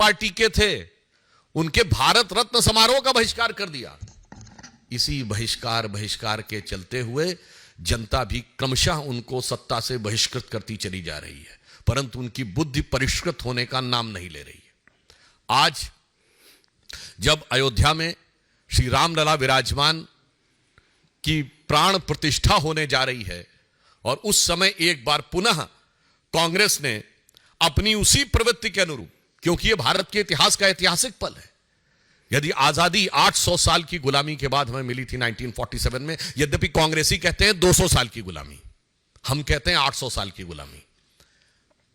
Party के थे उनके भारत रत्न समारोह का बहिष्कार कर दिया। इसी बहिष्कार के चलते हुए जनता भी क्रमशः उनको सत्ता से बहिष्कृत करती चली जा रही है, परंतु उनकी बुद्धि परिष्कृत होने का नाम नहीं ले रही है। आज जब अयोध्या में श्री रामलला विराजमान की प्राण प्रतिष्ठा होने जा रही है और उस समय एक बार पुनः कांग्रेस ने अपनी उसी प्रवृत्ति के अनुरूप, क्योंकि यह भारत के इतिहास का ऐतिहासिक पल है, यदि आजादी 800 साल की गुलामी के बाद हमें मिली थी 1947 में, यद्यपि कांग्रेसी कहते हैं 200 साल की गुलामी, हम कहते हैं 800 साल की गुलामी,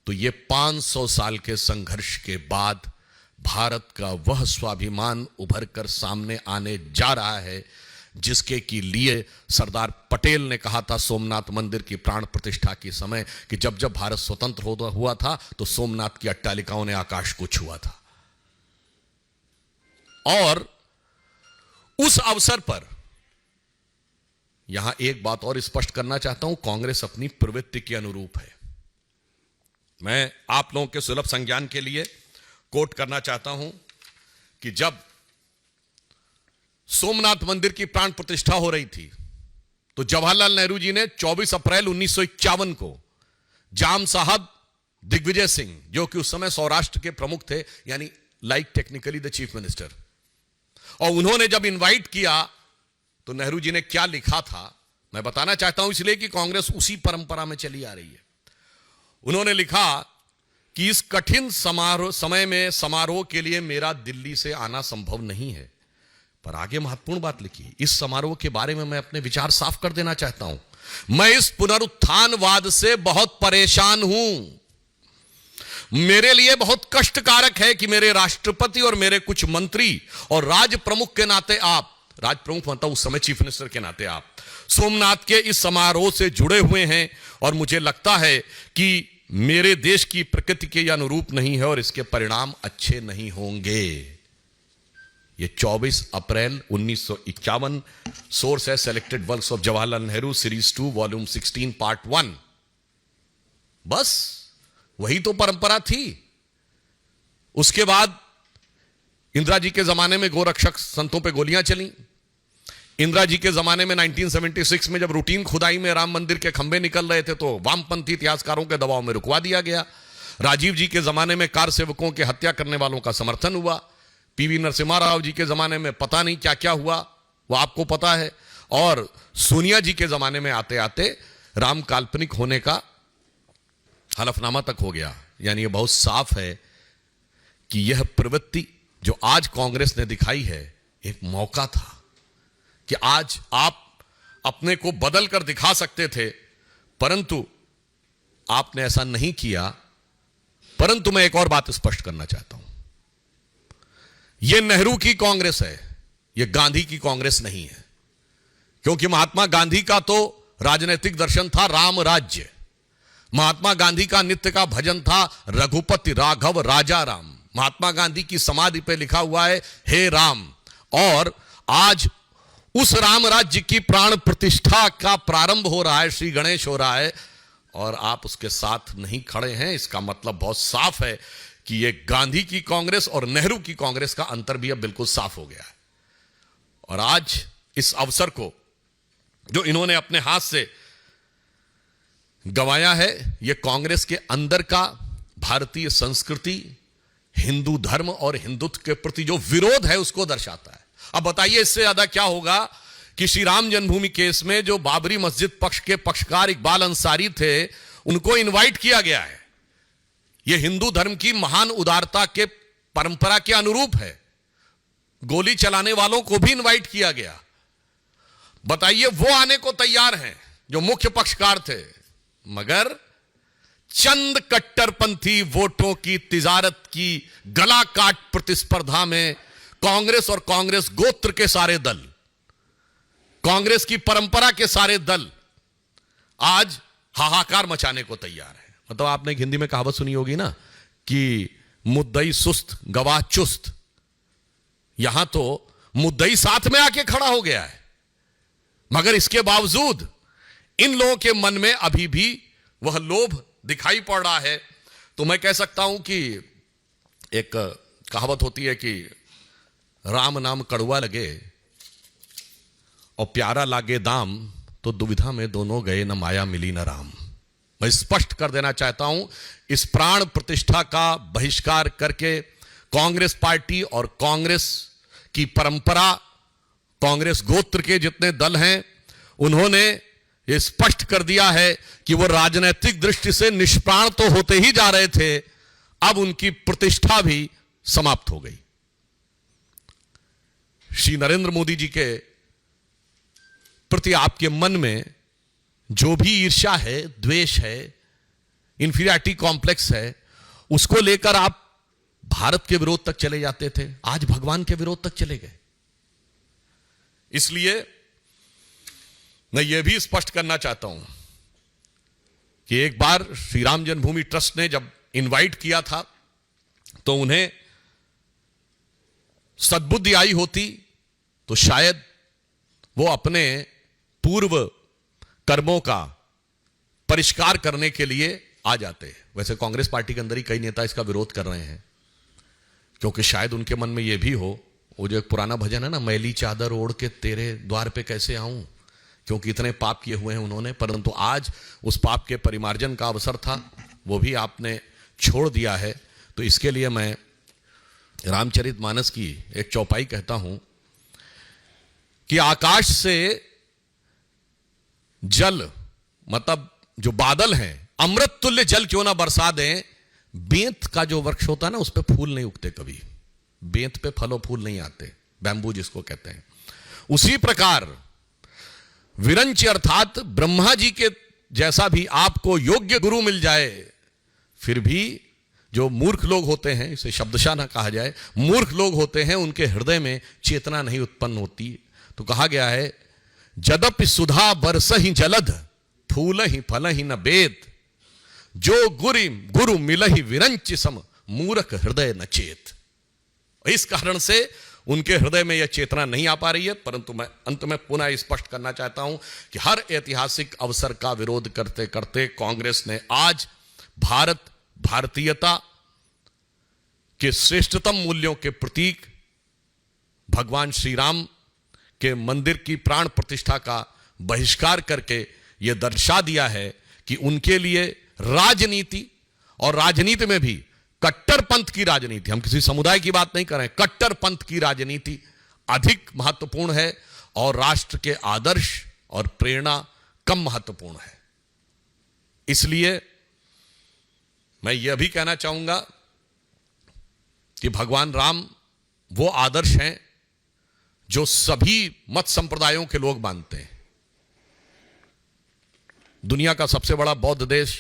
तो यह 500 साल के संघर्ष के बाद भारत का वह स्वाभिमान उभर कर सामने आने जा रहा है जिसके के लिए सरदार पटेल ने कहा था सोमनाथ मंदिर की प्राण प्रतिष्ठा के समय कि जब जब भारत स्वतंत्र हुआ था तो सोमनाथ की अट्टालिकाओं ने आकाश को छुआ था। और उस अवसर पर यहां एक बात और स्पष्ट करना चाहता हूं, कांग्रेस अपनी प्रवृत्ति के अनुरूप है। मैं आप लोगों के सुलभ संज्ञान के लिए कोट करना चाहता हूं कि जब सोमनाथ मंदिर की प्राण प्रतिष्ठा हो रही थी तो जवाहरलाल नेहरू जी ने 24 अप्रैल 1951 को जाम साहब दिग्विजय सिंह, जो कि उस समय सौराष्ट्र के प्रमुख थे, यानी like technically the chief minister, और उन्होंने जब इनवाइट किया तो नेहरू जी ने क्या लिखा था मैं बताना चाहता हूं, इसलिए कि कांग्रेस उसी परंपरा में चली आ रही है। उन्होंने लिखा कि इस कठिन समय में समारोह के लिए मेरा दिल्ली से आना संभव नहीं है, पर आगे महत्वपूर्ण बात लिखी, इस समारोह के बारे में मैं अपने विचार साफ कर देना चाहता हूं। मैं इस पुनरुत्थानवाद से बहुत परेशान हूं। मेरे लिए बहुत कष्टकारक है कि मेरे राष्ट्रपति और मेरे कुछ मंत्री और राज प्रमुख के नाते आप, राज प्रमुख मतलब उस समय चीफ मिनिस्टर के नाते आप, सोमनाथ के इस समारोह से जुड़े हुए हैं और मुझे लगता है कि मेरे देश की प्रकृति के अनुरूप नहीं है और इसके परिणाम अच्छे नहीं होंगे। ये 24 अप्रैल 1951, सोर्स है selected works of Jawaharlal Nehru series 2 volume 16 part 1। बस वही तो परंपरा थी। उसके बाद इंदिरा जी के जमाने में गोरक्षक संतों पे गोलियां चली। इंदिरा जी के जमाने में 1976 में जब रूटीन खुदाई में राम मंदिर के खंभे निकल रहे थे तो वामपंथी इतिहासकारों के दबाव में रुकवा दिया गया। राजीव जी के जमाने में कार सेवकों की हत्या करने वालों का समर्थन हुआ। पीवी नरसिम्हा राव जी के जमाने में पता नहीं क्या क्या हुआ, वो आपको पता है। और सोनिया जी के जमाने में आते आते राम काल्पनिक होने का हलफनामा तक हो गया। यानी यह बहुत साफ है कि यह प्रवृत्ति जो आज कांग्रेस ने दिखाई है एक मौका था कि आज आप अपने को बदल कर दिखा सकते थे, परंतु आपने ऐसा नहीं किया। परंतु मैं एक और बात स्पष्ट करना चाहता हूं, यह नेहरू की कांग्रेस है, यह गांधी की कांग्रेस नहीं है। क्योंकि महात्मा गांधी का तो राजनीतिक दर्शन था राम राज्य। महात्मा गांधी का नित्य का भजन था रघुपति राघव राजा राम। महात्मा गांधी की समाधि पे लिखा हुआ है हे राम। और आज उस राम राज्य की प्राण प्रतिष्ठा का प्रारंभ हो रहा है, श्री गणेश हो रहा है, और आप उसके साथ नहीं खड़े हैं। इसका मतलब बहुत साफ है कि यह गांधी की कांग्रेस और नेहरू की कांग्रेस का अंतर भी अब बिल्कुल साफ हो गया है। और आज इस अवसर को जो इन्होंने अपने हाथ से गंवाया है, यह कांग्रेस के अंदर का भारतीय संस्कृति, हिंदू धर्म और हिंदुत्व के प्रति जो विरोध है उसको दर्शाता है। अब बताइए इससे ज्यादा क्या होगा कि श्री राम जन्मभूमि केस में जो बाबरी मस्जिद पक्ष के पक्षकार इकबाल अंसारी थे, उनको इनवाइट किया गया है। यह हिंदू धर्म की महान उदारता के परंपरा के अनुरूप है। गोली चलाने वालों को भी इनवाइट किया गया। बताइए वो आने को तैयार हैं जो मुख्य पक्षकार थे, मगर चंद कट्टरपंथी वोटों की तिजारत की गला काट प्रतिस्पर्धा में कांग्रेस और कांग्रेस गोत्र के सारे दल, कांग्रेस की परंपरा के सारे दल आज हाहाकार मचाने को तैयार है। मतलब आपने हिंदी में कहावत सुनी होगी ना कि मुद्दई सुस्त गवाह चुस्त। यहां तो मुद्दई साथ में आके खड़ा हो गया है, मगर इसके बावजूद इन लोगों के मन में अभी भी वह लोभ दिखाई पड़ रहा है। तो मैं कह सकता हूं कि एक कहावत होती है कि राम नाम कड़वा लगे और प्यारा लागे दाम, तो दुविधा में दोनों गए, न माया मिली न राम। मैं स्पष्ट कर देना चाहता हूं, इस प्राण प्रतिष्ठा का बहिष्कार करके कांग्रेस पार्टी और कांग्रेस की परंपरा, कांग्रेस गोत्र के जितने दल हैं, उन्होंने ये स्पष्ट कर दिया है कि वो राजनीतिक दृष्टि से निष्प्राण तो होते ही जा रहे थे, अब उनकी प्रतिष्ठा भी समाप्त हो गई। श्री नरेंद्र मोदी जी के प्रति आपके मन में जो भी ईर्ष्या है, द्वेष है, इंफीरियरिटी कॉम्प्लेक्स है, उसको लेकर आप भारत के विरोध तक चले जाते थे, आज भगवान के विरोध तक चले गए। इसलिए मैं यह भी स्पष्ट करना चाहता हूं कि एक बार श्री राम जन्मभूमि ट्रस्ट ने जब इनवाइट किया था तो उन्हें सद्बुद्धि आई होती तो शायद वो अपने पूर्व कर्मों का परिष्कार करने के लिए आ जाते। वैसे कांग्रेस पार्टी के अंदर ही कई नेता इसका विरोध कर रहे हैं, क्योंकि शायद उनके मन में यह भी हो, वो जो एक पुराना भजन है ना, मैली चादर ओढ़ के तेरे द्वार पे कैसे आऊं, क्योंकि इतने पाप किए हुए हैं उन्होंने, परंतु आज उस पाप के परिमार्जन का अवसर था, वो भी आपने छोड़ दिया है। तो इसके लिए मैं रामचरितमानस की एक चौपाई कहता हूं कि आकाश से जल, मतलब जो बादल हैं, अमृत तुल्य जल क्यों ना बरसा दें, बेंत का जो वृक्ष होता है ना, उस पे फूल नहीं उगते कभी, बेंत पे फल और फूल नहीं आते, बैम्बू जिसको कहते हैं। उसी प्रकार विरंच अर्थात ब्रह्मा जी के जैसा भी आपको योग्य गुरु मिल जाए, फिर भी जो मूर्ख लोग होते हैं, इसे शब्दशः ना कहा जाए, मूर्ख लोग होते हैं, उनके हृदय में चेतना नहीं उत्पन्न होती। तो कहा गया है, जदपि सुधा बरसहि जलध, फूलहि फलहि न बेद, जो गुरु मिलहि विरंच सम, मूर्ख हृदय न चेत। इस कारण से उनके हृदय में यह चेतना नहीं आ पा रही है। परंतु मैं अंत में पुनः स्पष्ट करना चाहता हूं कि हर ऐतिहासिक अवसर का विरोध करते करते कांग्रेस ने आज भारत, भारतीयता के श्रेष्ठतम मूल्यों के प्रतीक भगवान श्री राम के मंदिर की प्राण प्रतिष्ठा का बहिष्कार करके यह दर्शा दिया है कि उनके लिए राजनीति, और राजनीति में भी कट्टरपंथ की राजनीति, हम किसी समुदाय की बात नहीं कर रहे हैं, कट्टरपंथ की राजनीति अधिक महत्वपूर्ण है और राष्ट्र के आदर्श और प्रेरणा कम महत्वपूर्ण है। इसलिए मैं यह भी कहना चाहूंगा कि भगवान राम वो आदर्श हैं जो सभी मत संप्रदायों के लोग मानते हैं। दुनिया का सबसे बड़ा बौद्ध देश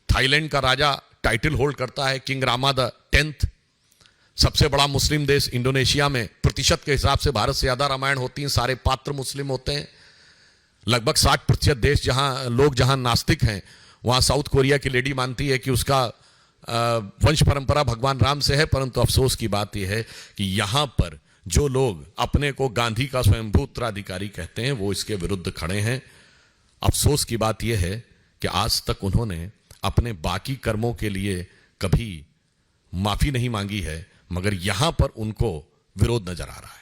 थाईलैंड का राजा टाइटल होल्ड करता है, किंग रामा द 10th। सबसे बड़ा मुस्लिम देश इंडोनेशिया में प्रतिशत के हिसाब से भारत से ज्यादा रामायण होती हैं, सारे पात्र मुस्लिम होते हैं। लगभग 60% देश जहां नास्तिक हैं, वहां साउथ कोरिया की लेडी मानती है कि उसका वंश परंपरा भगवान राम से है। परंतु अफसोस की बात यह है कि यहां पर जो लोग अपने को गांधी का स्वयंभू उत्तराधिकारी कहते हैं, वो इसके विरुद्ध खड़े हैं। अफसोस की बात यह है कि आज तक उन्होंने अपने बाकी कर्मों के लिए कभी माफी नहीं मांगी है, मगर यहां पर उनको विरोध नजर आ रहा है।